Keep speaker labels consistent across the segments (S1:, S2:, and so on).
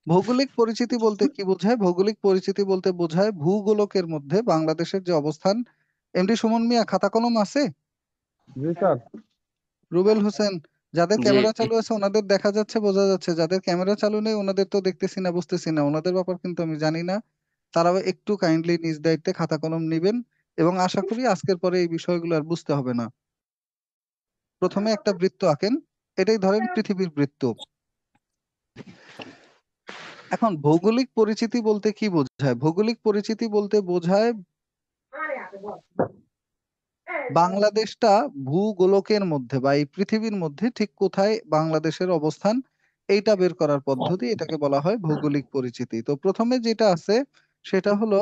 S1: ভৌগোলিক পরিচিতি বলতে কি বোঝায়? ভৌগোলিক পরিচিতি বলতে বোঝায় ভূগোলকের মধ্যে বাংলাদেশের যে অবস্থান। এমডি সুমন মিয়া, খাতা কলম আছে?
S2: জি স্যার।
S1: রুবেল হোসেন, যাদের
S3: জি
S1: ক্যামেরা চালু আছে ওনাদের দেখা যাচ্ছে, বোঝা যাচ্ছে। যাদের ক্যামেরা চালু নেই ওনাদের তো দেখতেছি না, বুঝতেছি না, ওনাদের ব্যাপার কিন্তু আমি জানি না। তারাও একটু কাইন্ডলি নিজ দায়িত্বে খাতা কলম নিবেন, এবং আশা করি আজকের পরে এই বিষয়গুলো আর বুঝতে হবে না। প্রথমে একটা বৃত্ত আঁকেন, এটাই ধরেন পৃথিবীর বৃত্ত। এখন ভৌগোলিক পরিচিতি বলতে কি বোঝায়? ভৌগোলিক পরিচিতি বলতে বোঝায় বাংলাদেশটা ভূগোলকের মধ্যে বা এই পৃথিবীর মধ্যে ঠিক কোথায় বাংলাদেশের অবস্থান, এইটা বের করার পদ্ধতি, এটাকে বলা হয় ভৌগোলিক পরিচিতি। তো প্রথমে যেটা আছে সেটা হলো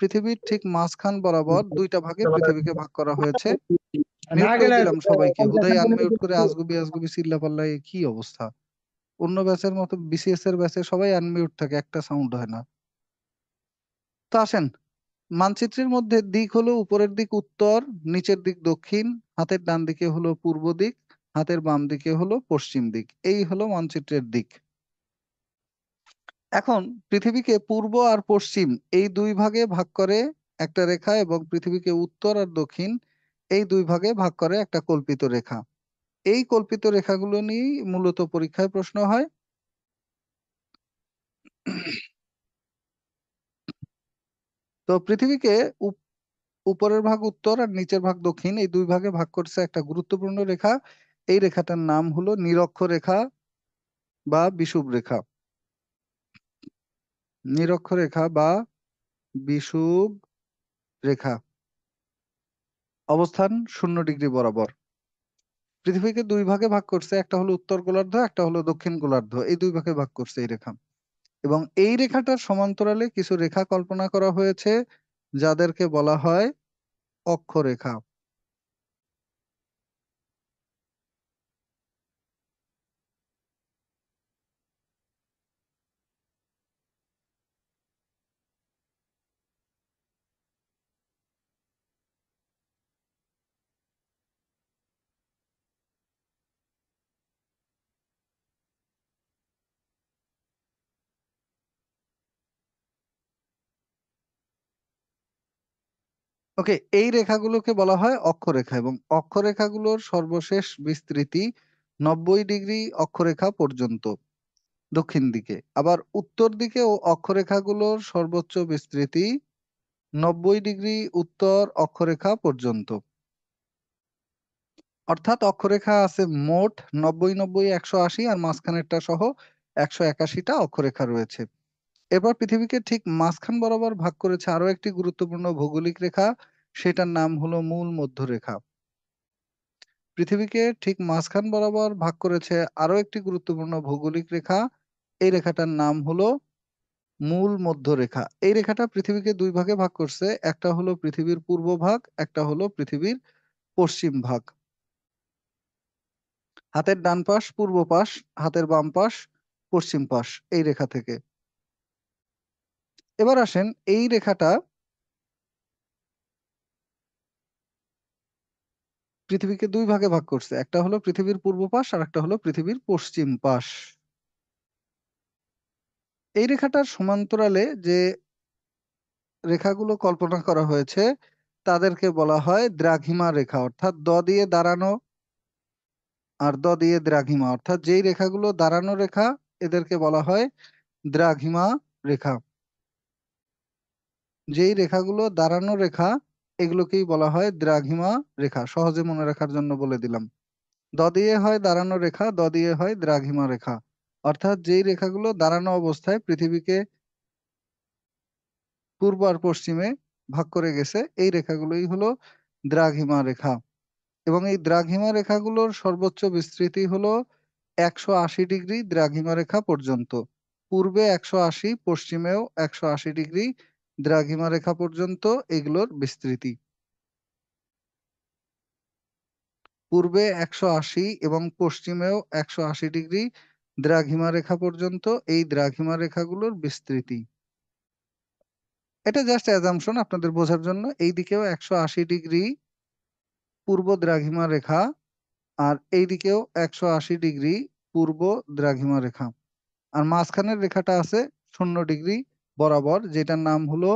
S1: পৃথিবীর ঠিক মাঝখান বরাবর দুইটা ভাগে পৃথিবীকে ভাগ করা হয়েছে।
S2: না
S1: মিউট করে
S2: গেলে
S1: দিলাম সবাইকে, হুদাই আনমিউট করে আজগুবি আজগুবি চিল্লাপাল্লা, কি অবস্থা! অন্য ব্যাচের মতো বিসিএস এর ব্যাচে সবাই আনমিউট থাকে, একটা সাউন্ড হয় না। তো আসেন, মানচিত্রের মধ্যে দিক হলো উপরের দিক উত্তর, নিচের দিক দক্ষিণ, হাতের ডান দিকে হলো পূর্ব দিক, হাতের বাম দিকে হলো পশ্চিম দিক। এই হলো মানচিত্রের দিক। এখন পৃথিবীকে পূর্ব আর পশ্চিম এই দুই ভাগে ভাগ করে একটা রেখা, এবং পৃথিবীকে উত্তর আর দক্ষিণ এই দুই ভাগে ভাগ করে একটা কল্পিত রেখা। এই কল্পিত রেখাগুলো নিয়েই মূলত পরীক্ষায় প্রশ্ন হয়। তো পৃথিবীকে উপরের ভাগ উত্তর আর নিচের ভাগ দক্ষিণ এই দুই ভাগে ভাগ করছে একটা গুরুত্বপূর্ণ রেখা। এই রেখাটার নাম হলো নিরক্ষরেখা বা বিষুব রেখা। নিরক্ষরেখা বা বিষুব রেখা অবস্থান 0 ডিগ্রি বরাবর। পৃথিবীকে দুই ভাগে ভাগ করছে, একটা হলো উত্তর গোলার্ধ, একটা হলো দক্ষিণ গোলার্ধ, এই দুই ভাগে ভাগ করছে এই রেখা। এবং এই রেখাটার সমান্তরালে কিছু রেখা কল্পনা করা হয়েছে, যাদেরকে বলা হয় অক্ষরেখা। ওকে, এই রেখাগুলোকে বলা হয় অক্ষরেখা, এবং অক্ষরেখাগুলোর সর্বশেষ বিস্তৃতি 90 ডিগ্রি অক্ষরেখা পর্যন্ত দক্ষিণ দিকে। আবার উত্তর দিকে ও অক্ষরেখাগুলোর সর্বোচ্চ বিস্তৃতি 90 ডিগ্রি উত্তর অক্ষরেখা পর্যন্ত। অর্থাৎ অক্ষরেখা আছে মোট 90, 90, 180, আর মাঝখানেরটা সহ 181টা অক্ষরেখা রয়েছে। এরপর পৃথিবীকে ঠিক মাঝখান বরাবর ভাগ করেছে আরো একটি গুরুত্বপূর্ণ ভৌগোলিক রেখা, সেটার নাম হলো মূল মধ্যরেখা। পৃথিবীকে ঠিক মাঝখান বরাবর ভাগ করেছে আরো একটি গুরুত্বপূর্ণ ভৌগোলিক রেখা, এই রেখাটার নাম হলো মূল মধ্যরেখা। এই রেখাটা পৃথিবীকে দুই ভাগে ভাগ করছে, একটা হলো পৃথিবীর পূর্ব ভাগ, একটা হলো পৃথিবীর পশ্চিম ভাগ। হাতের ডান পাশ পূর্ব পাশ, হাতের বাম পাশ পশ্চিম পাশ এই রেখা থেকে। এবার আসেন, এই রেখাটা পৃথিবীকে দুই ভাগে ভাগ করছে, একটা হলো পৃথিবীর পূর্ব পাশ আর একটা হলো পৃথিবীর পশ্চিম পাশ। এই রেখাটার সমান্তরালে যে রেখাগুলো কল্পনা করা হয়েছে তাদেরকে বলা হয় দ্রাঘিমা রেখা, অর্থাৎ দ দিয়ে দাঁড়ানো আর দ দিয়ে দ্রাঘিমা, অর্থাৎ যেই রেখাগুলো দাঁড়ানো রেখা এদেরকে বলা হয় দ্রাঘিমা রেখা। যেই রেখাগুলো দাঁড়ানো রেখা এগুলোকেই বলা হয় দ্রাঘিমা রেখা। সহজে মনে রাখার জন্য বলে দিলাম, দ দিয়ে হয় দাঁড়ানো রেখা, দ দিয়ে হয় দ্রাঘিমা রেখা। অর্থাৎ যেই রেখাগুলো দাঁড়ানো অবস্থায় পৃথিবীকে পূর্ব আর পশ্চিমে ভাগ করে গেছে, এই রেখাগুলোই হলো দ্রাঘিমা রেখা। এবং এই দ্রাঘিমা রেখাগুলোর সর্বোচ্চ বিস্তৃতি হলো 180 ডিগ্রি দ্রাঘিমা রেখা পর্যন্ত। পূর্বে 180, পশ্চিমেও 180 ডিগ্রি দ্রাঘিমা রেখা পর্যন্ত এগুলোর বিস্তৃতি। পূর্বে 180 এবং পশ্চিমেও 180 ডিগ্রি দ্রাঘিমা রেখা পর্যন্ত এই দ্রাঘিমা রেখাগুলোর বিস্তৃতি। এটা জাস্ট অ্যাজাম্পশন আপনাদের বোঝার জন্য। এই দিকেও 180 ডিগ্রি পূর্ব দ্রাঘিমা রেখা, আর এই দিকেও 180 ডিগ্রি পূর্ব দ্রাঘিমা রেখা। আর মাঝখানের রেখাটা আছে 0 ডিগ্রি বরাবর, যেটার নাম হলো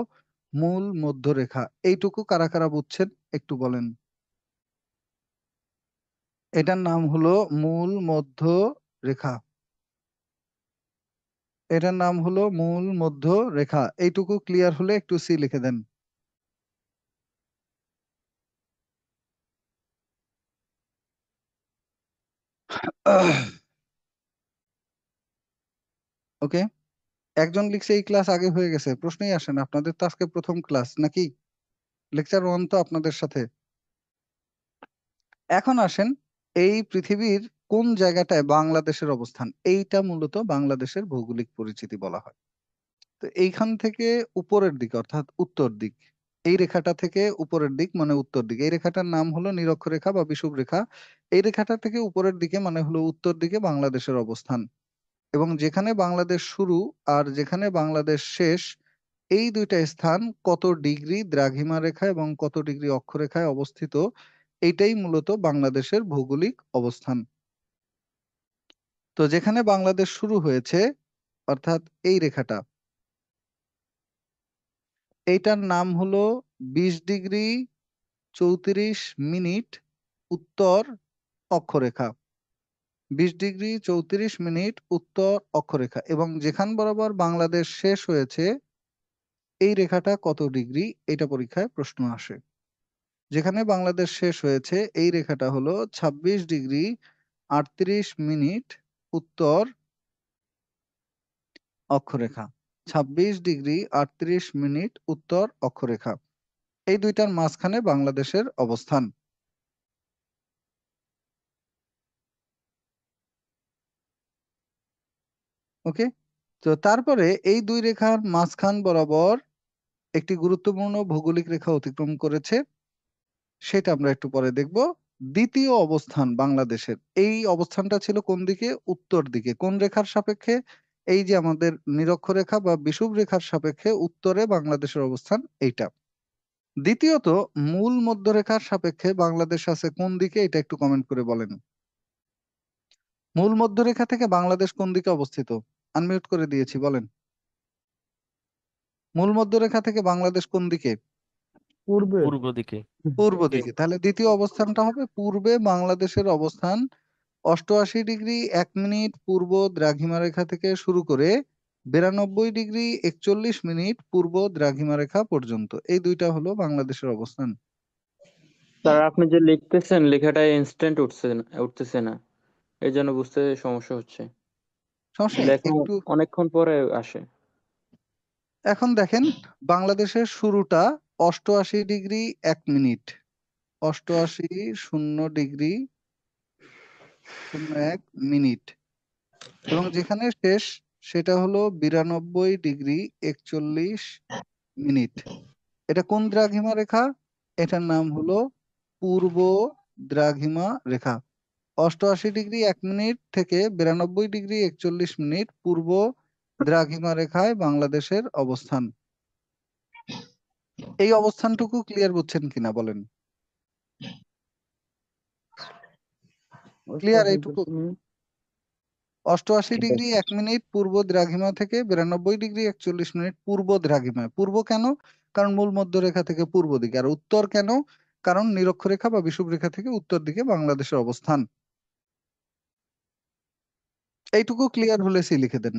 S1: মূল মধ্যরেখা। এইটুকু কারা কারা বুঝছেন একটু বলেন। এটার নাম হলো মূল মধ্য রেখা। এটার নাম হলো মূল মধ্য রেখা। এইটুকু ক্লিয়ার হলে একটু সি লিখে দেন। ওকে, একজন লিখছে এই ক্লাস আগে হয়ে গেছে, প্রশ্নই আসে না। আপনাদের তো আজকে প্রথম ক্লাস নাকি? লেকচার 1 তো আপনাদের সাথে। এখন আসেন, এই পৃথিবীর কোন জায়গাটায় বাংলাদেশের অবস্থান, এইটা মূলত বাংলাদেশের ভৌগোলিক পরিচিতি বলা হয়। তো এইখান থেকে উপরের দিকে অর্থাৎ উত্তর দিক, এই রেখাটা থেকে উপরের দিক মানে উত্তর দিক, এই রেখাটার নাম হলো নিরক্ষরেখা বা বিষুবরেখা। এই রেখাটা থেকে উপরের দিকে মানে হলো উত্তর দিকে বাংলাদেশের অবস্থান। এবং যেখানে বাংলাদেশ শুরু আর যেখানে বাংলাদেশ শেষ, এই দুইটা স্থান কত ডিগ্রি দ্রাঘিমা রেখা এবং কত ডিগ্রি অক্ষরেখায় অবস্থিত, এইটাই মূলত বাংলাদেশের ভৌগোলিক অবস্থান। তো যেখানে বাংলাদেশ শুরু হয়েছে অর্থাৎ এই রেখাটা, এইটার নাম হলো 20 ডিগ্রি 34 মিনিট উত্তর অক্ষরেখা। 20 ডিগ্রি 34 মিনিট উত্তর অক্ষরেখা। এবং যেখান বরাবর বাংলাদেশ শেষ হয়েছে, এই রেখাটা কত ডিগ্রি, এটা পরীক্ষায় প্রশ্ন আসে। যেখানে বাংলাদেশ শেষ হয়েছে এই রেখাটা হলো 26 ডিগ্রি 38 মিনিট উত্তর অক্ষরেখা। 26 ডিগ্রি 38 মিনিট উত্তর অক্ষরেখা। এই দুইটার মাঝখানে বাংলাদেশের অবস্থান। ওকে, তো তারপরে এই দুই রেখার মাঝখান বরাবর একটি গুরুত্বপূর্ণ ভৌগোলিক রেখা অতিক্রম করেছে, সেটা আমরা একটু পরে দেখব। দ্বিতীয় অবস্থান বাংলাদেশের, এই অবস্থানটা ছিল কোন দিকে? উত্তর দিকে। কোন রেখার সাপেক্ষে? এই যে আমাদের নিরক্ষরেখা বা বিষুব রেখার সাপেক্ষে উত্তরে বাংলাদেশের অবস্থান এইটা। দ্বিতীয়ত, মূল মধ্যরেখার সাপেক্ষে বাংলাদেশ আছে কোন দিকে, এটা একটু কমেন্ট করে বলেন। মূল মধ্যরেখা থেকে বাংলাদেশ কোন দিকে অবস্থিত? আনমিউট করে দিয়েছি, বলেন। মূল মধ্যরেখা থেকে বাংলাদেশ কোন দিকে?
S2: পূর্বে।
S3: পূর্ব দিকে।
S1: পূর্ব দিকে। তাহলে দ্বিতীয় অবস্থানটা হবে পূর্বে বাংলাদেশের অবস্থান। 88 ডিগ্রি 1 মিনিট পূর্ব দ্রাঘিমা রেখা থেকে শুরু করে 92 ডিগ্রি 41 মিনিট পূর্ব দ্রাঘিমা রেখা পর্যন্ত, এই দুইটা হলো বাংলাদেশের অবস্থান।
S2: স্যার আপনি যে লিখতেছেন লেখাটা ইনস্ট্যান্ট উঠতেছে না, এই জন্য বুঝতে সমস্যা হচ্ছে।
S1: সমস্যা নেই,
S2: লেখা
S1: একটু।
S2: অনেকক্ষণ পরে আসে।
S1: এখন দেখেন, বাংলাদেশের শুরুটা 88 ডিগ্রি 1 মিনিট, 88 ডিগ্রি 01 মিনিট, এবং যেখানে শেষ সেটা হলো 92 ডিগ্রি 41 মিনিট। এটা কোন দ্রাঘিমা রেখা? এটার নাম হলো পূর্ব দ্রাঘিমা রেখা। 88 ডিগ্রি 1 মিনিট থেকে 92 ডিগ্রি 41 মিনিট পূর্ব দ্রাঘিমা রেখায় বাংলাদেশের অবস্থান। এই অবস্থানটুকু ক্লিয়ার বুঝছেন কিনা বলেন। ক্লিয়ার এইটুকু? 88 ডিগ্রি 1 মিনিট পূর্ব দ্রাঘিমা থেকে 92 ডিগ্রি 41 মিনিট পূর্ব দ্রাঘিমায়। পূর্ব কেন? কারণ মূল মধ্যরেখা থেকে পূর্ব দিকে। আর উত্তর কেন? কারণ নিরক্ষরেখা বা বিষুবরেখা থেকে উত্তর দিকে বাংলাদেশের অবস্থান। এইটুকু ক্লিয়ার হলে সি লিখে দেন।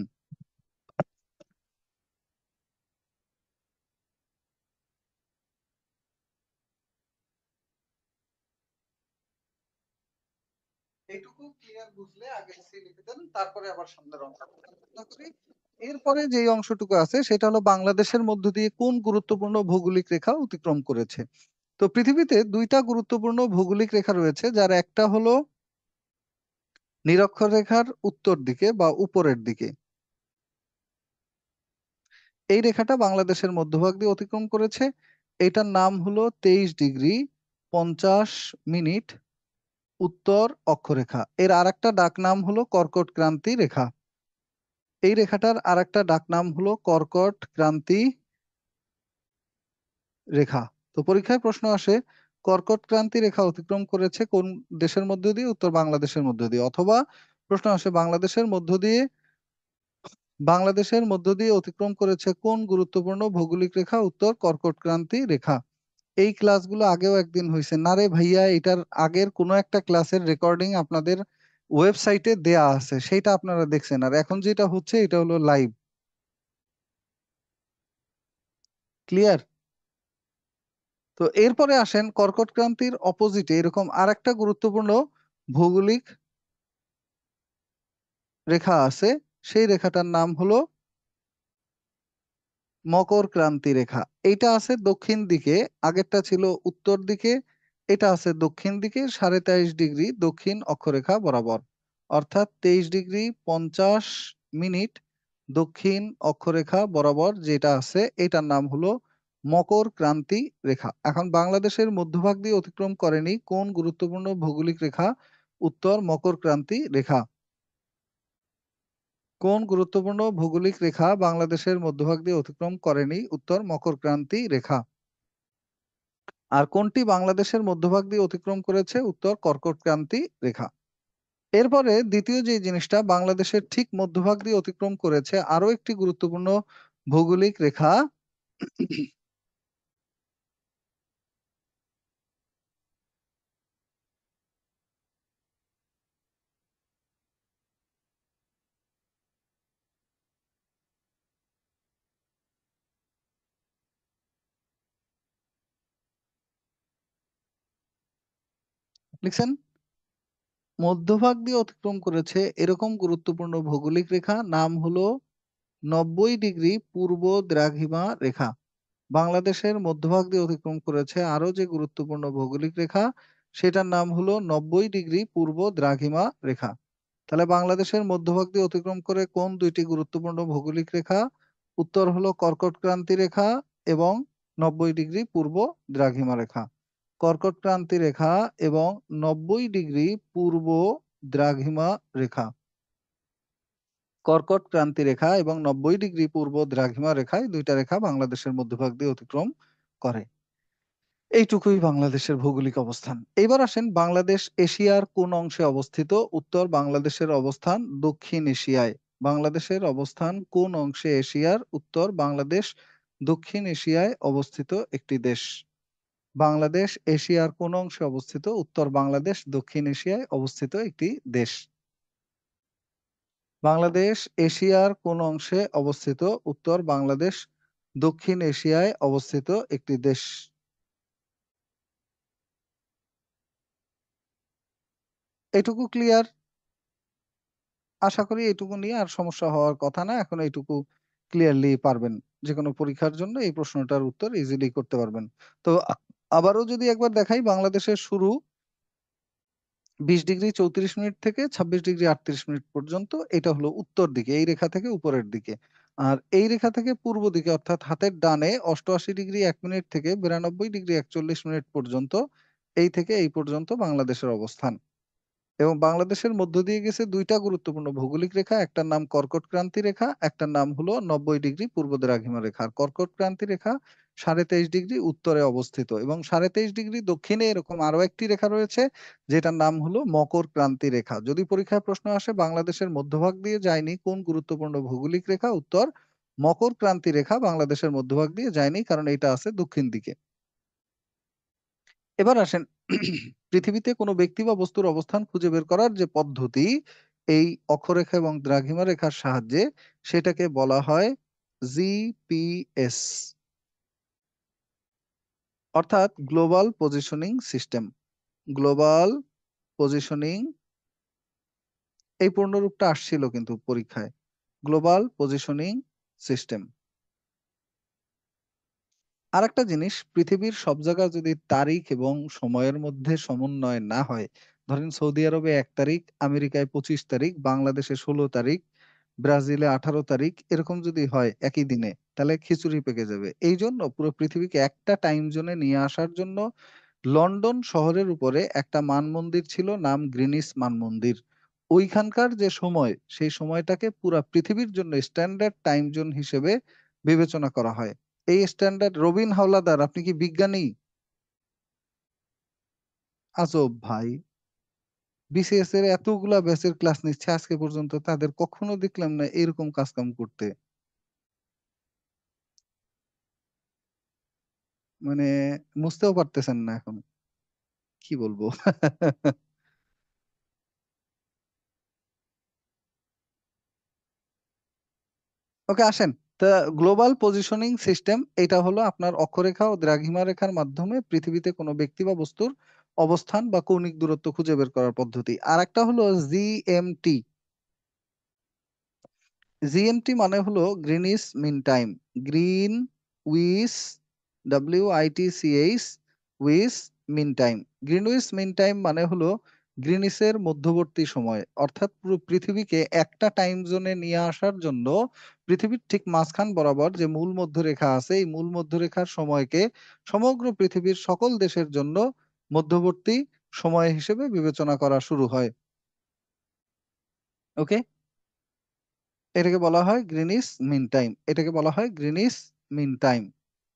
S1: এইটুকু ক্লিয়ার বুঝলে আগে সি লিখে দেন, তারপরে আবার সামনের অংশ আলোচনা করি। এরপরে যে অংশটুকু আছে সেটা হলো বাংলাদেশের মধ্য দিয়ে কোন গুরুত্বপূর্ণ ভৌগোলিক রেখা অতিক্রম করেছে। তো পৃথিবীতে দুইটা গুরুত্বপূর্ণ ভৌগোলিক রেখা রয়েছে, যার একটা হলো নিরক্ষরেখার উত্তর দিকে বা উপরের দিকে। এই রেখাটা বাংলাদেশের মধ্যভাগ দিয়ে অতিক্রম করেছে। এটার নাম হলো 23 ডিগ্রি 50 মিনিট উত্তর অক্ষরেখা। এর আরেকটা ডাক নাম হলো কর্কট ক্রান্তি রেখা। এই রেখাটার আরেকটা ডাক নাম হলো কর্কট ক্রান্তি রেখা। তো পরীক্ষায় প্রশ্ন আসে, কর্কট ক্রান্তি রেখা অতিক্রম করেছে কোন দেশের মধ্য দিয়ে? উত্তর বাংলাদেশের মধ্য দিয়ে। অথবা প্রশ্ন আসে বাংলাদেশের মধ্য দিয়ে অতিক্রম করেছে কোন গুরুত্বপূর্ণ ভৌগোলিক রেখা? উত্তর কর্কট ক্রান্তি রেখা। এই ক্লাসগুলো আগেও একদিন হয়েছে না রে ভাইয়া? এটার আগের কোনো একটা ক্লাসের রেকর্ডিং আপনাদের ওয়েবসাইটে দেয়া আছে, সেটা আপনারা দেখছেন। আর এখন যেটা হচ্ছে এটা হলো লাইভ। ক্লিয়ার? তো এরপরে আসেন কর্কট ক্রান্তির অপোজিটে এরকম আরেকটা গুরুত্বপূর্ণ ভৌগোলিক রেখা আছে। সেই রেখাটার নাম হলো মকর ক্রান্তি রেখা। এইটা আছে দক্ষিণ দিকে, আগেরটা ছিল উত্তর দিকে, এটা আছে দক্ষিণ দিকে 23.5 ডিগ্রি দক্ষিণ অক্ষরেখা বরাবর, অর্থাৎ 23 ডিগ্রি 50 মিনিট দক্ষিণ অক্ষরেখা বরাবর যেটা আছে এটার নাম হলো মকর ক্রান্তি রেখা। এখন বাংলাদেশের মধ্যভাগ দিয়ে অতিক্রম করেনি কোন গুরুত্বপূর্ণ ভৌগোলিক রেখা? উত্তর মকর ক্রান্তি রেখা। কোন গুরুত্বপূর্ণ ভৌগোলিক রেখা বাংলাদেশের মধ্যভাগ দিয়ে অতিক্রম করেনি? উত্তর মকর ক্রান্তি রেখা। আর কোনটি বাংলাদেশের মধ্যভাগ দিয়ে অতিক্রম করেছে? উত্তর কর্কট ক্রান্তি রেখা। এরপরে দ্বিতীয় যে জিনিসটা বাংলাদেশের ঠিক মধ্যভাগ দিয়ে অতিক্রম করেছে আরো একটি গুরুত্বপূর্ণ ভৌগোলিক রেখা, লিখছেন? মধ্যভাগ দিয়ে অতিক্রম করেছে এরকম গুরুত্বপূর্ণ ভৌগোলিক রেখা নাম হলো 90 ডিগ্রি পূর্ব দ্রাঘিমা রেখা। বাংলাদেশের মধ্যভাগ দিয়ে অতিক্রম করেছে আরো যে গুরুত্বপূর্ণ ভৌগোলিক রেখা সেটার নাম হলো 90 ডিগ্রি পূর্ব দ্রাঘিমা রেখা। তাহলে বাংলাদেশের মধ্যভাগ দিয়ে অতিক্রম করে কোন দুইটি গুরুত্বপূর্ণ ভৌগোলিক রেখা? উত্তর হলো কর্কট ক্রান্তি রেখা এবং 90 ডিগ্রি পূর্ব দ্রাঘিমা রেখা। কর্কট ক্রান্তি রেখা এবং 90 ডিগ্রি পূর্ব দ্রাঘিমা রেখা। কর্কট ক্রান্তি রেখা এবং 90 ডিগ্রি পূর্ব দ্রাঘিমা রেখায় দুইটা রেখা বাংলাদেশের মধ্যভাগ দিয়ে অতিক্রম করে। এইটুকুই বাংলাদেশের ভৌগোলিক অবস্থান। এবার আসেন বাংলাদেশ এশিয়ার কোন অংশে অবস্থিত? উত্তর বাংলাদেশের অবস্থান দক্ষিণ এশিয়ায়। বাংলাদেশের অবস্থান কোন অংশে এশিয়ার? উত্তর বাংলাদেশ দক্ষিণ এশিয়ায় অবস্থিত একটি দেশ। বাংলাদেশ এশিয়ার কোন অংশে অবস্থিত? উত্তর বাংলাদেশ দক্ষিণ এশিয়ায় অবস্থিত একটি দেশ। বাংলাদেশ এশিয়ার কোন অংশে অবস্থিত? উত্তর বাংলাদেশ দক্ষিণ এশিয়ায় অবস্থিত একটি দেশ। এটুকু ক্লিয়ার? আশা করি এটুকু নিয়ে আর সমস্যা হওয়ার কথা না। এখন এইটুকু ক্লিয়ারলি পারবেন। যে কোনো পরীক্ষার জন্য এই প্রশ্নটার উত্তর ইজিলি করতে পারবেন। তো আবারও যদি একবার দেখাই, বাংলাদেশের শুরু 20 ডিগ্রি 34 মিনিট থেকে 26 ডিগ্রি 38 মিনিট পর্যন্ত, এটা হলো উত্তর দিকে এই রেখা থেকে উপরের দিকে। আর এই রেখা থেকে পূর্ব দিকে অর্থাৎ হাতের ডানে 88 ডিগ্রি 1 মিনিট থেকে 92 ডিগ্রি 41 মিনিট পর্যন্ত, এই থেকে এই পর্যন্ত বাংলাদেশের অবস্থান। এবং বাংলাদেশের মধ্য দিয়ে গেছে দুইটা গুরুত্বপূর্ণ ভৌগোলিক রেখা, একটার নাম কর্কট ক্রান্তি রেখা, একটার নাম হলো 90 ডিগ্রি পূর্ব দ্রাঘিমা রেখা। আর কর্কট ক্রান্তি রেখা 23.5 ডিগ্রি উত্তরে অবস্থিত এবং 23.5 ডিগ্রি দক্ষিণে এরকম আরো একটি রেখা রয়েছে যেটার নাম হলো মকর ক্রান্তি রেখা। যদি পরীক্ষায় প্রশ্ন আসে বাংলাদেশের মধ্যভাগ দিয়ে যায়নি কোন গুরুত্বপূর্ণ ভৌগোলিক রেখা? উত্তর মকর ক্রান্তি রেখা বাংলাদেশের মধ্যভাগ দিয়ে যায়নি, কারণ এটা আছে দক্ষিণ দিকে। এবার আসেন পৃথিবীতে কোনো ব্যক্তি বা বস্তুর অবস্থান খুঁজে বের করার যে পদ্ধতি এই অক্ষরেখা এবং দ্রাঘিমা রেখার সাহায্যে, সেটাকে বলা হয় জিপিএস, অর্থাৎ global positioning system. Global positioning, এই পূর্ণরূপটা আসছিল কিন্তু পরীক্ষায়, গ্লোবাল পজিশনিং সিস্টেম। আরেকটা জিনিস, পৃথিবীর সব জায়গা যদি তারিখ এবং সময়ের মধ্যে সমন্বয় না হয়, ধরেন সৌদি আরবে 1 তারিখ, আমেরিকায় 25 তারিখ, বাংলাদেশে 16 তারিখ, ব্রাজিলে 18 তারিখ, এরকম যদি হয় একই দিনে, তাহলে খিচুড়ি পেকে যাবে। এই জন্য পুরো পৃথিবীকে একটা টাইম জোনে নিয়ে আসার জন্য লন্ডন শহরের উপরে একটা মানমন্দির ছিল, নাম গ্রিনিচ মানমন্দির। ওইখানকার যে সময়, সেই সময়টাকে পুরা পৃথিবীর জন্য স্ট্যান্ডার্ড টাইম জোন হিসেবে বিবেচনা করা হয়। এই স্ট্যান্ডার্ড, রবিন হাওলাদার আপনি কি বিজ্ঞানী? আজব ভাই, বিসিএস এর এতগুলা ব্যাচের ক্লাস নিচ্ছে আজকে পর্যন্ত, তাদের কখনো দেখলাম না এরকম কাজ কাম করতে। মানে বুঝতেও পারতেছেন না এখন কি বলবো। ওকে আসেন। তা গ্লোবাল পজিশনিং সিস্টেম এটা হলো আপনার অক্ষরেখা ও দ্রাঘিমা রেখার মাধ্যমে পৃথিবীতে কোনো ব্যক্তি বা বস্তুর অবস্থান বা কৌণিক দূরত্ব খুঁজে বের করার পদ্ধতি। আর একটা হলো জিএমটি। জিএমটি মানে হলো Greenwich mean time. Greenwich, WITCH, উইস mean time. Greenwich mean time মানে হলো গ্রিনিসের মধ্যবর্তী সময়, অর্থাৎ পুরো পৃথিবীকে একটা টাইম জোনে নিয়ে আসার জন্য পৃথিবীর ঠিক মাঝখান বরাবর যে মূল মধ্যরেখা আছে, এই মূল মধ্যরেখার সময়কে সমগ্র পৃথিবীর সকল দেশের জন্য মধ্যবর্তী সময় হিসেবে বিবেচনা করা শুরু হয়। ওকে, এটাকে বলা হয় গ্রিনিস মিন টাইম, এটাকে বলা হয় গ্রিনিস মিন টাইম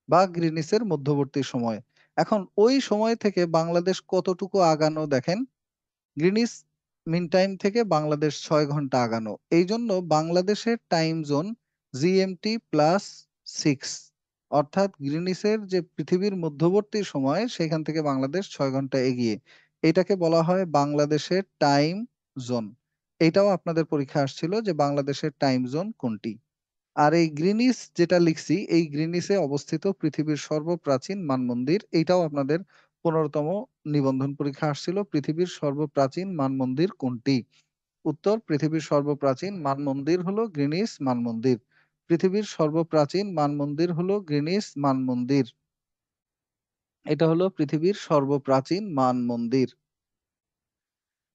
S1: বা গ্রিনিসের মধ্যবর্তী সময়। এখন ওই সময় থেকে বাংলাদেশ কতটুকু আগানো দেখেন। গ্রিনিস মিন টাইম থেকে বাংলাদেশ 6 ঘন্টা আগানো, এই জন্য বাংলাদেশের টাইম জোন GMT+6, অর্থাৎ গ্রিনিসের যে পৃথিবীর মধ্যবর্তী সময় সেখান থেকে বাংলাদেশ 6 ঘন্টা এগিয়ে। এটাকে বলা হয় বাংলাদেশের টাইম জোন। এটাও আপনাদের পরীক্ষা আসছিল যে বাংলাদেশের টাইম জোন কোনটি। আর এই গ্রিনিস যেটা লিখছি, এই গ্রিনিসে অবস্থিত পৃথিবীর সর্বপ্রাচীন মানমন্দির, এইটাও আপনাদের 15তম নিবন্ধন পরীক্ষা আসছিল। পৃথিবীর সর্বপ্রাচীন মানমন্দির কোনটি? উত্তর, পৃথিবীর সর্বপ্রাচীন মানমন্দির হলো গ্রিনিস মানমন্দির। পৃথিবীর সর্বপ্রাচীন মানমন্দির হলো গ্রিনিস মানমন্দির। এটা হলো পৃথিবীর সর্বপ্রাচীন মানমন্দির,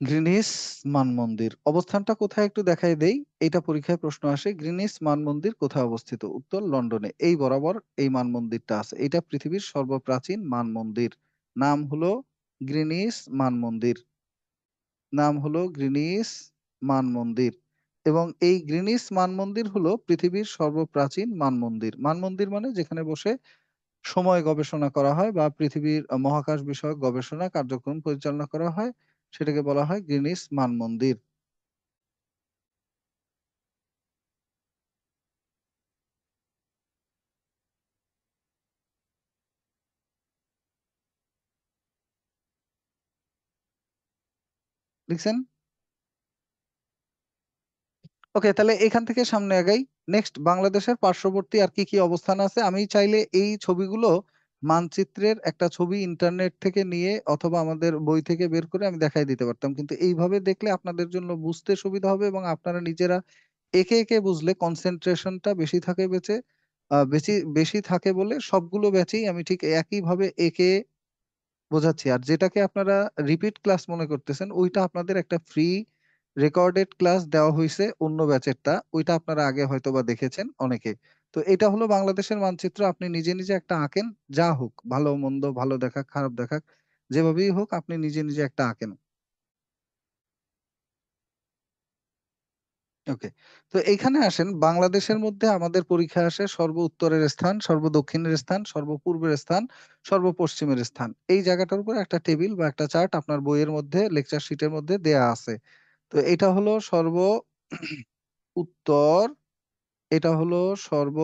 S1: গ্রিনিস মানমন্দির। অবস্থানটা কোথায় একটু দেখাই দেই, এটা পরীক্ষায় প্রশ্ন আসে। গ্রিনিস মানমন্দির কোথায় অবস্থিত? উত্তর, লন্ডনে। এই বরাবর এই মানমন্দিরটা আছে, এটা পৃথিবীর সর্বপ্রাচীন মানমন্দির। নাম হলো গ্রিনিস মানমন্দির, নাম হলো গ্রিনিস মানমন্দির। এবং এই গ্রিনিস মানমন্দির হলো পৃথিবীর সর্বপ্রাচীন মানমন্দির। মানমন্দির মানে যেখানে বসে সময় গবেষণা করা হয় বা পৃথিবীর মহাকাশ বিষয়ক গবেষণা কার্যক্রম পরিচালনা করা হয়, সেটাকে বলা হয় গ্রিনিস মানমন্দির। লিখছেন? ওকে, তাহলে এখান থেকে সামনে আগাই। নেক্সট, বাংলাদেশের পার্শ্ববর্তী আর কি কি অবস্থান আছে। আমি চাইলে এই ছবিগুলো মানচিত্রের একটা ছবি ইন্টারনেট থেকে নিয়ে অথবা আমাদের বই থেকে বের করে আমি দেখাই দিতে পারতাম, কিন্তু এইভাবে দেখলে আপনাদের জন্য বুঝতে সুবিধা হবে এবং আপনারা নিজেরা একে একে বুঝলে কনসেন্ট্রেশনটা বেশি থাকে বেঁচে, বেশি বেশি থাকে বলে সবগুলো ব্যাচেই আমি ঠিক একইভাবে একে বোঝাচ্ছি। আর যেটাকে আপনারা রিপিট ক্লাস মনে করতেছেন, ওইটা আপনাদের একটা ফ্রি রেকর্ডেড ক্লাস দেওয়া হয়েছে অন্য ব্যাচেরটা, ওইটা আপনারা আগে হয়তো বা দেখেছেন অনেকে। তো এটা হলো বাংলাদেশের মানচিত্র, আপনি নিজে নিজে একটা আঁকেন, যা হোক, ভালো মন্দ, ভালো দেখাক খারাপ দেখাক, যেভাবেই হোক আপনি নিজে নিজে একটা আঁকেন। ওকে, তো এইখানে আসেন, বাংলাদেশের মধ্যে আমাদের পরীক্ষা আসে সর্ব উত্তরের স্থান, সর্ব দক্ষিণের স্থান, সর্ব পূর্বের স্থান, সর্ব পশ্চিমের স্থান। এই জায়গাটার উপর একটা টেবিল বা একটা চার্ট আপনার বইয়ের মধ্যে লেকচার শিটের মধ্যে দেয়া আছে। তো এটা হলো সর্ব উত্তর, এটা হলো সর্ব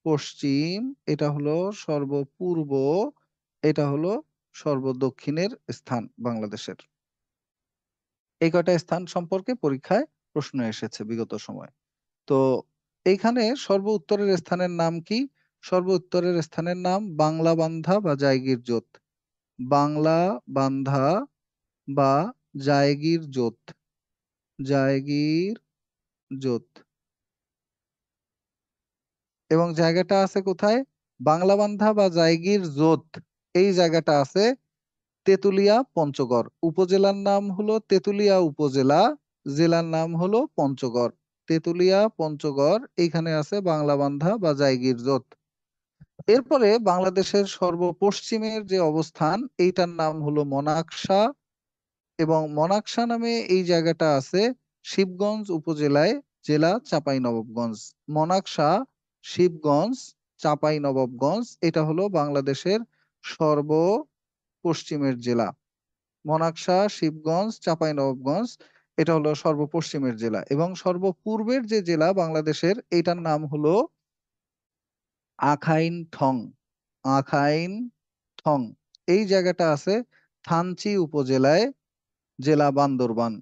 S1: পশ্চিম, এটা হলো সর্ব পূর্ব, এটা হলো সর্ব দক্ষিণের স্থান বাংলাদেশের। এই কয়টা স্থান সম্পর্কে পরীক্ষায় প্রশ্ন এসেছে বিগত সময়। তো এইখানে সর্ব উত্তরের স্থানের নাম কি? সর্ব উত্তরের স্থানের নাম বাংলা বান্ধা বা জায়গির জোত। বাংলা বান্ধা বা জায়গির জোত, জায়গির জোত। এবং জায়গাটা আছে কোথায়? বাংলা বান্ধা বা জায়গির জোত, এই জায়গাটা আছে তেতুলিয়া পঞ্চগড়। উপজেলার নাম হলো তেতুলিয়া উপজেলা, জেলার নাম হলো পঞ্চগড়। তেতুলিয়া পঞ্চগড়, এইখানে আছে বাংলা বান্ধা বা জায়গির জোত। এরপরে বাংলাদেশের সর্বপশ্চিমের যে অবস্থান, এইটার নাম হলো মনাকশা। এবং মনাকশা নামে এই জায়গাটা আছে শিবগঞ্জ উপজেলায়, জেলা চাঁপাইনবাবগঞ্জ। মনাকশা, শিবগঞ্জ, চাঁপাইনবাবগঞ্জ, এটা হলো বাংলাদেশের সর্বপশ্চিমের জেলা। মনাকশা, শিবগঞ্জ, চাঁপাইনবাবগঞ্জ, এটা হলো সর্বপশ্চিমের জেলা। এবং সর্বপূর্বের যে জেলা বাংলাদেশের, এটার নাম হলো আখাইন থং। আখাইন থং এই জায়গাটা আছে থানচি উপজেলায়, জেলা বান্দরবান।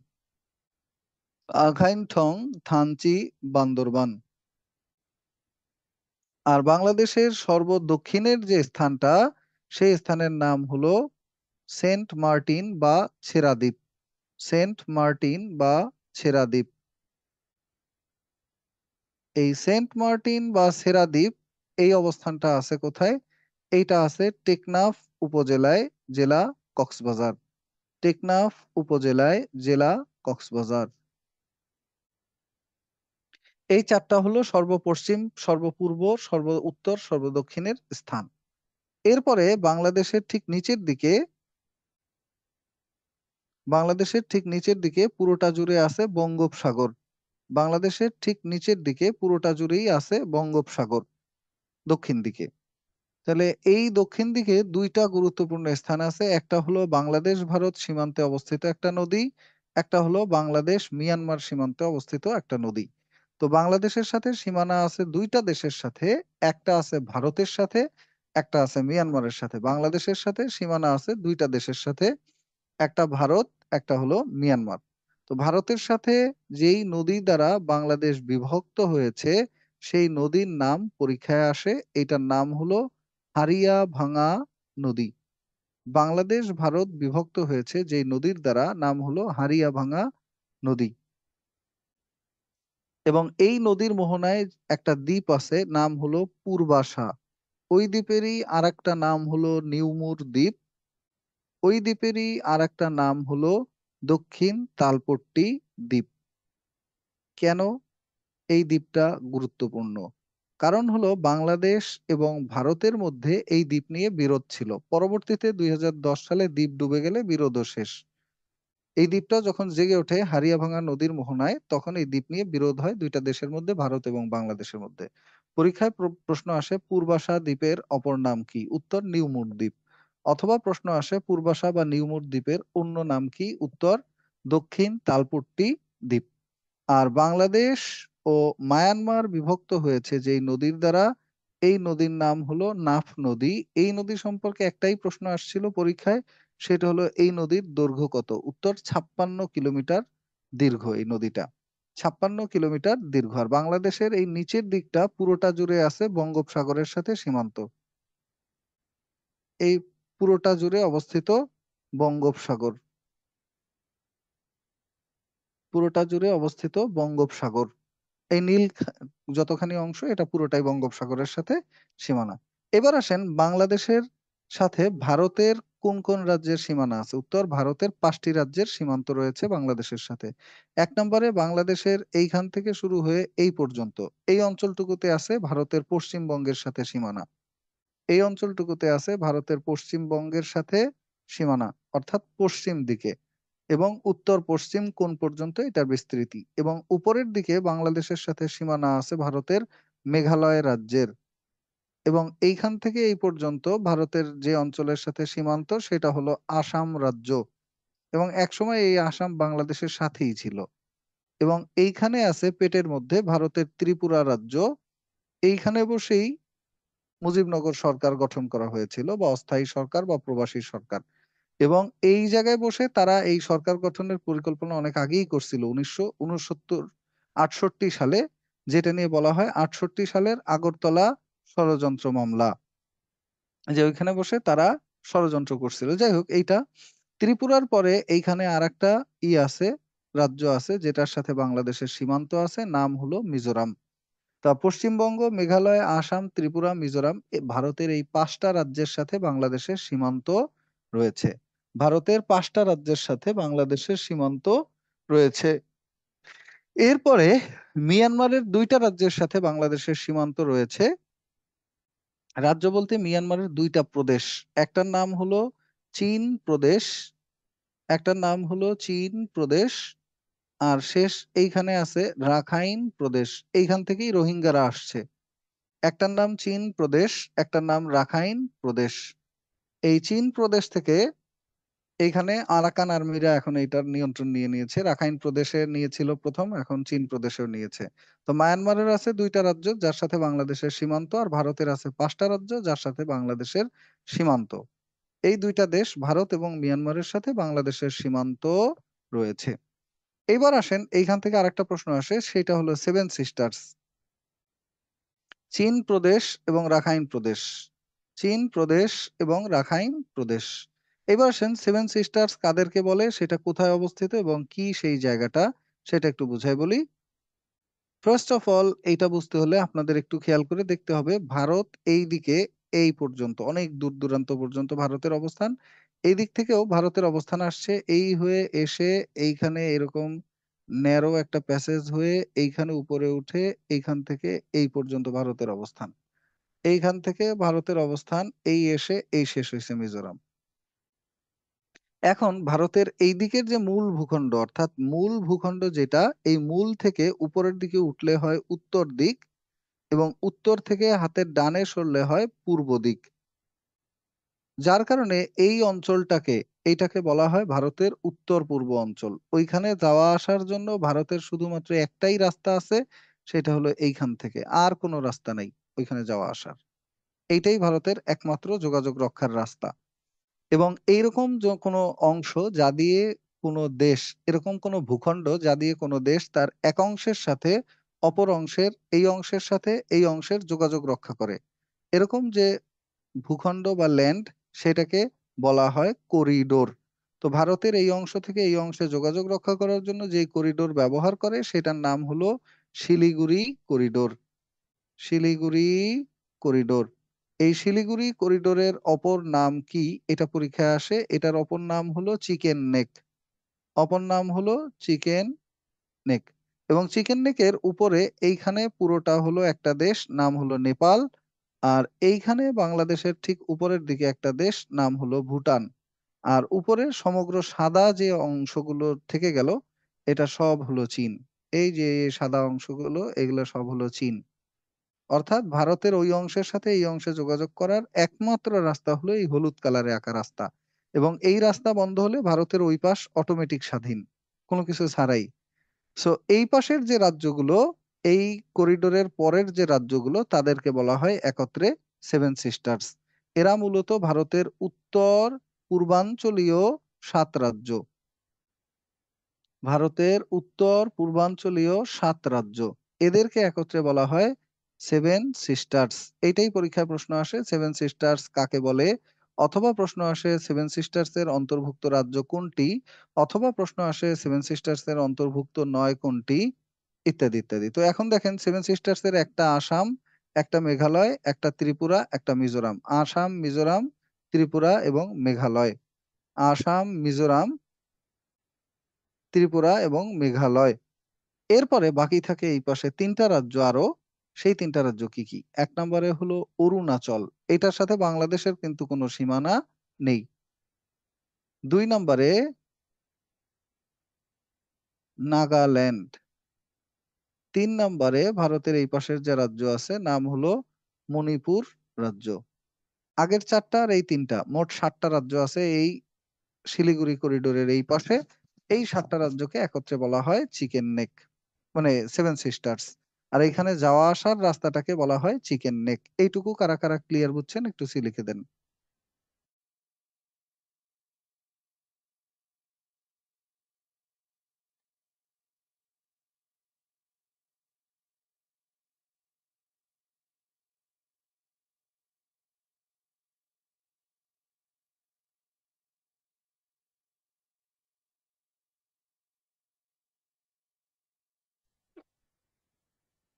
S1: আখাইন থং, থানচি, বান্দরবান। আর বাংলাদেশের সর্বদক্ষিণের যে স্থানটা, সেই স্থানের নাম হলো সেন্ট মার্টিন বা ছেড়া দ্বীপ। সেন্ট মার্টিন বা ছেড়া দ্বীপ। এই সেন্ট মার্টিন বা ছেড়া দ্বীপ, এই অবস্থানটা আছে কোথায়? এইটা আছে টেকনাফ উপজেলায়, জেলা কক্সবাজার। টেকনাফ উপজেলায়, জেলা কক্সবাজার। এই চারটা হলো সর্বপশ্চিম, সর্বপূর্ব, সর্ব উত্তর, সর্বদক্ষিণের স্থান। এরপরে বাংলাদেশের ঠিক নিচের দিকে পুরোটা জুড়ে আছে বঙ্গোপসাগর। বাংলাদেশের ঠিক নিচের দিকে পুরোটা জুড়েই আছে বঙ্গোপসাগর, দক্ষিণ দিকে। তাহলে এই দক্ষিণ দিকে দুইটা গুরুত্বপূর্ণ স্থান আছে। একটা হলো বাংলাদেশ ভারত সীমান্তে অবস্থিত একটা নদী, একটা হলো বাংলাদেশ মিয়ানমার সীমান্তে অবস্থিত একটা নদী। তো বাংলাদেশের সাথে সীমানা আছে দুইটা দেশের সাথে, একটা আছে ভারতের সাথে, একটা আছে মিয়ানমারের সাথে। বাংলাদেশের সাথে সীমানা আছে দুইটা দেশের সাথে, একটা ভারত, একটা হলো মিয়ানমার। তো ভারতের সাথে যেই নদী দ্বারা বাংলাদেশ বিভক্ত হয়েছে, সেই নদীর নাম পরীক্ষায় আসে। এটার নাম হলো হারিয়া ভাঙা নদী। বাংলাদেশ ভারত বিভক্ত হয়েছে যেই নদীর দ্বারা, নাম হলো হারিয়া ভাঙা নদী। এবং এই নদীর মোহনায় একটা দ্বীপ আছে, নাম হলো পূর্বাশা। ওই দ্বীপেরই আরেকটা নাম হলো নিউমুর দ্বীপ। ওই দ্বীপেরই আরেকটা নাম হলো দক্ষিণ তালপট্টি দ্বীপ। কেন এই দ্বীপটা গুরুত্বপূর্ণ? কারণ হলো বাংলাদেশ এবং ভারতের মধ্যে এই দ্বীপ নিয়ে বিরোধ ছিল। পরবর্তীতে 2010 সালে দ্বীপ ডুবে গেলে বিরোধও শেষ। এই দ্বীপটা যখন জেগে ওঠে হারিয়াভাঙা নদীর মোহনায়, তখন এই দ্বীপ নিয়ে বিরোধ হয় দুইটা দেশের মধ্যে, ভারত এবং বাংলাদেশের মধ্যে। পরীক্ষায় প্রশ্ন আসে পূর্বাশা দ্বীপের অপর নাম কি? উত্তর নিউমুর দ্বীপ। অথবা প্রশ্ন আসে পূর্বাশা বা নিউমুর দ্বীপের অন্য নাম কি? উত্তর দক্ষিণ তালপট্টি দ্বীপ। আর বাংলাদেশ ও মায়ানমার বিভক্ত হয়েছে যেই নদীর দ্বারা, এই নদীর নাম হলো নাফ নদী। এই নদী সম্পর্কে একটাই প্রশ্ন আসছিল পরীক্ষায়, সেটা হলো এই নদীর দৈর্ঘ্য কত? উত্তর 56 কিলোমিটার দীর্ঘ এই নদীটা। 56 কিলোমিটার দীর্ঘ। আর বাংলাদেশের এই নিচের দিকটা পুরোটা জুড়ে আছে বঙ্গোপসাগরের সাথে সীমান্ত। এই পুরোটা জুড়ে অবস্থিত বঙ্গোপসাগর। পুরোটা জুড়ে অবস্থিত বঙ্গোপসাগর। এই যতখানি অংশ, এটা পুরোটাই বঙ্গোপসাগরের সাথে সীমানা। এবার আসেন বাংলাদেশের সাথে ভারতের কোন কোন রাজ্যের সীমানা আছে? উত্তর ভারতের 5টি রাজ্যের সীমান্ত রয়েছে বাংলাদেশের সাথে। এক নম্বরে বাংলাদেশের এইখান থেকে শুরু হয়ে এই পর্যন্ত, এই অঞ্চলটুকুতে আছে ভারতের পশ্চিমবঙ্গের সাথে সীমানা। এই অঞ্চলটুকুতে আছে ভারতের পশ্চিমবঙ্গের সাথে সীমানা, অর্থাৎ পশ্চিম দিকে। এবং উত্তর পশ্চিম কোণ পর্যন্ত এটার বিস্তৃতি। এবং উপরের দিকে বাংলাদেশের সাথে সীমানা আছে ভারতের মেঘালয় রাজ্যের। এবং এইখান থেকে এই পর্যন্ত ভারতের যে অঞ্চলের সাথে সীমান্ত, সেটা হলো আসাম রাজ্য। এবং একসময় এই আসাম বাংলাদেশের সাথেই ছিল। এবং এইখানে আছে পেটের মধ্যে ভারতের ত্রিপুরা রাজ্য। এইখানে বসেই মুজিবনগর সরকার গঠন করা হয়েছিল, বা অস্থায়ী সরকার বা প্রবাসী সরকার। এবং এই জায়গায় বসে তারা এই সরকার গঠনের পরিকল্পনা অনেক আগেই করছিল, 1968 সালে, যেটা নিয়ে বলা হয় 68 সালের আগরতলা ষড়যন্ত্র মামলা। যে ওইখানে বসে তারা ষড়যন্ত্র করছিল। যাই হোক, এইটা ত্রিপুরার পরে এইখানে আরেকটা আছে, রাজ্য আছে যেটার সাথে বাংলাদেশের সীমান্ত আছে, নাম হলো মিজোরাম। তা পশ্চিমবঙ্গ, মেঘালয়, আসাম, ত্রিপুরা, মিজোরাম, ভারতের এই 5টা রাজ্যের সাথে বাংলাদেশের সীমান্ত রয়েছে। ভারতের 5টা রাজ্যের সাথে বাংলাদেশের সীমান্ত রয়েছে। এরপরে মিয়ানমারের 2টা রাজ্যের সাথে বাংলাদেশের সীমান্ত রয়েছে। রাজ্য বলতে মিয়ানমারের 2টা প্রদেশ। একটার নাম হলো চীন প্রদেশ, একটার নাম হলো চীন প্রদেশ। আর শেষ এইখানে আছে রাখাইন প্রদেশ। এইখান থেকেই রোহিঙ্গারা আসছে। একটার নাম চীন প্রদেশ, একটার নাম রাখাইন প্রদেশ। এই চীন প্রদেশ থেকে এইখানে আরাকান আর্মিরা এখন এটার নিয়ন্ত্রণ নিয়ে নিয়েছে। রাখাইন প্রদেশে নিয়েছিল প্রথম, এখন চীন প্রদেশেও নিয়েছে। তো মায়ানমারের আছে 2টা রাজ্য যার সাথে বাংলাদেশের সীমান্ত, আর ভারতের আছে 5টা রাজ্য যার সাথে বাংলাদেশের সীমান্ত। এই 2টা দেশ ভারত এবং মিয়ানমারের সাথে বাংলাদেশের সীমান্ত রয়েছে। এবার আসেন এইখান থেকে আরেকটা প্রশ্ন আসে, সেটা হলো সেভেন সিস্টার্স, চীন প্রদেশ এবং রাখাইন প্রদেশ, চীন প্রদেশ এবং রাখাইন প্রদেশ। এবার আসেন সেভেন সিস্টার্স কাদেরকে বলে, সেটা কোথায় অবস্থিত এবং কি সেই জায়গাটা, সেটা একটু বুঝাই বলি। ফার্স্ট অফ অল এইটা বুঝতে হলে আপনাদের একটু খেয়াল করে দেখতে হবে, ভারত এই দিকে এই পর্যন্ত অনেক দূর দূরান্ত পর্যন্ত ভারতের অবস্থান। এই দিক থেকেও ভারতের অবস্থান আসছে, এই হয়ে এসে এইখানে এরকম ন্যারো একটা প্যাসেজ হয়ে এইখানে উপরে উঠে এইখান থেকে এই পর্যন্ত ভারতের অবস্থান। এইখান থেকে ভারতের অবস্থান এই এসে এই শেষ হয়েছে মিজোরাম। এখন ভারতের এই দিকের যে মূল ভূখণ্ড, অর্থাৎ মূল ভূখণ্ড যেটা, এই মূল থেকে উপরের দিকে উঠলে হয় উত্তর দিক, এবং উত্তর থেকে হাতের ডানে সরলে হয় পূর্ব দিক। যার কারণে এই অঞ্চলটাকে, এইটাকে বলা হয় ভারতের উত্তর পূর্ব অঞ্চল। ওইখানে যাওয়া আসার জন্য ভারতের শুধুমাত্র একটাই রাস্তা আছে, সেটা হলো এইখান থেকে, আর কোনো রাস্তা নেই ওইখানে যাওয়া আসার। এইটাই ভারতের একমাত্র যোগাযোগ রক্ষার রাস্তা। এবং এইরকম কোনো অংশ যা দিয়ে কোনো দেশ, এরকম কোনো ভূখণ্ড যা দিয়ে কোনো দেশ তার এক অংশের সাথে অপর অংশের, এই অংশের সাথে এই অংশের যোগাযোগ রক্ষা করে, এরকম যে ভূখণ্ড বা ল্যান্ড, সেটাকে বলা হয় করিডোর। তো ভারতের এই অংশ থেকে এই অংশে যোগাযোগ রক্ষা করার জন্য যে করিডোর ব্যবহার করে সেটার নাম হলো শিলিগুড়ি করিডোর। শিলিগুড়ি করিডোর। এই শিলিগুড়ি করিডোরের অপর নাম কি, এটা পরীক্ষায় আসে, এটার অপর নাম হলো চিকেন নেক। অপর নাম হলো চিকেন নেক। এবং চিকেন নেকের উপরে এইখানে পুরোটা হলো একটা দেশ, নাম হলো নেপাল। আর এইখানে বাংলাদেশের ঠিক উপরের দিকে একটা দেশ, নাম হলো ভুটান। আর উপরে সমগ্র সাদা যে অংশগুলো থেকে গেল, এটা সব হলো চীন। এই যে সাদা অংশগুলো, এগুলো সব হলো চীন। অর্থাৎ ভারতের ওই অংশের সাথে এই অংশে যোগাযোগ করার একমাত্র রাস্তা হলো এই হলুদ কালারে আঁকা রাস্তা। এবং এই রাস্তা বন্ধ হলে ভারতের ওই পাশ অটোমেটিক স্বাধীন, কোনো কিছু ছাড়াই। সো এই পাশের যে রাজ্যগুলো, এই করিডোরের পরের যে রাজ্যগুলো, তাদেরকে বলা হয় একত্রে সেভেন সিস্টার্স। এরা মূলত ভারতের উত্তর পূর্বাঞ্চলীয় 7 রাজ্য। ভারতের উত্তর পূর্বাঞ্চলীয় 7 রাজ্য, এদেরকে একত্রে বলা হয় সেভেন সিস্টার্স। এইটাই পরীক্ষায় প্রশ্ন আসে, সেভেন সিস্টার্স কাকে বলে। অথবা প্রশ্ন আসে সেভেন সিস্টার্স এর অন্তর্ভুক্ত রাজ্য কোনটি, অথবা প্রশ্ন আসে সেভেন সিস্টার্স এর অন্তর্ভুক্ত নয় কোনটি, ইত্যাদি ইত্যাদি। তো এখন দেখেন সেভেন সিস্টার্স এর একটা আসাম, একটা মেঘালয়, একটা ত্রিপুরা, একটা মিজোরাম। আসাম, মিজোরাম, ত্রিপুরা এবং মেঘালয়। আসাম, মিজোরাম, ত্রিপুরা এবং মেঘালয়। এরপরে বাকি থাকে এই পাশে 3টা রাজ্য আরো। সেই 3টা রাজ্য কি কি? 1 নম্বরে হলো অরুণাচল, এটার সাথে বাংলাদেশের কিন্তু কোনো সীমানা নেই। 2 নম্বরে নাগাল্যান্ড। 3 নম্বরে ভারতের এই পাশের যে রাজ্য আছে, নাম হলো মণিপুর রাজ্য। আগের 4টা আর এই 3টা, মোট 7টা রাজ্য আছে এই শিলিগুড়ি করিডোরের এই পাশে। এই 7টা রাজ্যকে একত্রে বলা হয় চিকেন নেক, মানে সেভেন সিস্টার্স। আর এখানে যাওয়া আসার রাস্তাটাকে বলা হয় চিকেন নেক। এইটুকু কারা কারা ক্লিয়ার বুঝছেন একটু সি লিখে দেন।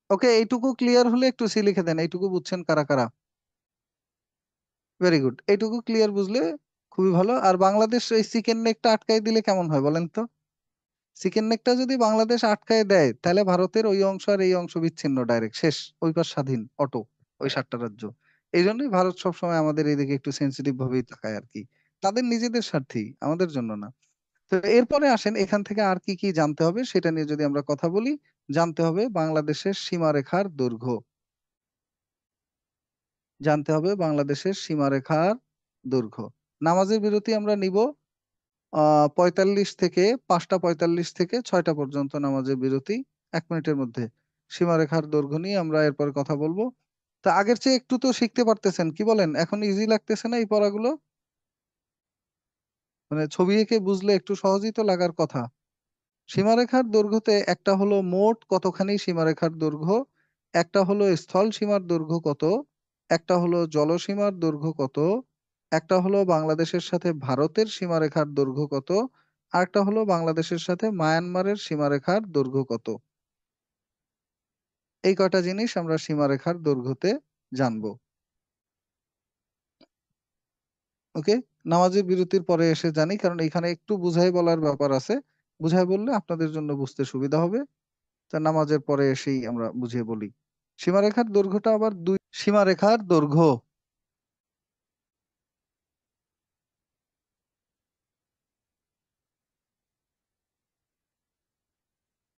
S1: ওকে, এইটুকু ক্লিয়ার হলে একটু সি লিখে দেন, এইটুকু বুঝছেন কারা কারা। ভেরি গুড, এইটুকু ক্লিয়ার বুঝলে খুবই ভালো। আর বাংলাদেশ এই চিকেন নেকটা আটকাই দিলে কেমন হয় বলেন তো? চিকেন নেকটা যদি বাংলাদেশ আটকায় দেয়, তাহলে ভারতের ওই অংশ আর এই অংশ বিচ্ছিন্ন, ডাইরেক্ট শেষ, ওই পাশ স্বাধীন অটো, ওই 7টা রাজ্য। এই জন্যই ভারত সবসময় আমাদের এইদিকে একটু সেন্সিটিভ ভাবেই তাকায় আর কি, তাদের নিজেদের স্বার্থেই, আমাদের জন্য না। তো এরপরে আসেন এখান থেকে আর কি কি জানতে হবে সেটা নিয়ে যদি আমরা কথা বলি। জানতে হবে বাংলাদেশের সীমারেখার দৈর্ঘ্য, জানতে হবে বাংলাদেশের সীমারেখার দৈর্ঘ্য। নামাজের বিরতি আমরা নিব। 45 থেকে 5টা 45 থেকে 6টা পর্যন্ত নামাজের বিরতি, 1 মিনিটের মধ্যে। সীমারেখার দৈর্ঘ্য নিয়ে আমরা এরপর কথা বলবো। তা আগের চেয়ে একটু তো শিখতে পারতেছেন, কি বলেন? এখন ইজি লাগতেছে না এই পড়াগুলো? মানে ছবি এঁকে বুঝলে একটু সহজই তো লাগার কথা। সীমারেখার দৈর্ঘ্যতে একটা হলো মোট কতখানি সীমারেখার দৈর্ঘ্য, একটা হলো স্থল সীমার দৈর্ঘ্য কত, একটা হলো জলসীমার দৈর্ঘ্য কত, একটা হলো বাংলাদেশের সাথে ভারতের সীমারেখার দৈর্ঘ্য কত, আর একটা হলো বাংলাদেশের সাথে মায়ানমারের সীমারেখার দৈর্ঘ্য কত। এই কয়টা জিনিস আমরা সীমারেখার দৈর্ঘ্যতে জানবো। ওকে, নামাজের বিরতির পরে এসে জানি, কারণ এখানে একটু বুঝাই বলার ব্যাপার আছে। বুঝাই বললে আপনাদের জন্য বুঝতে সুবিধা হবে। তা নামাজের পরে এসেই আমরা বুঝিয়ে বলি। সীমারেখার দৈর্ঘ্যটা আবার সীমারেখার দৈর্ঘ্য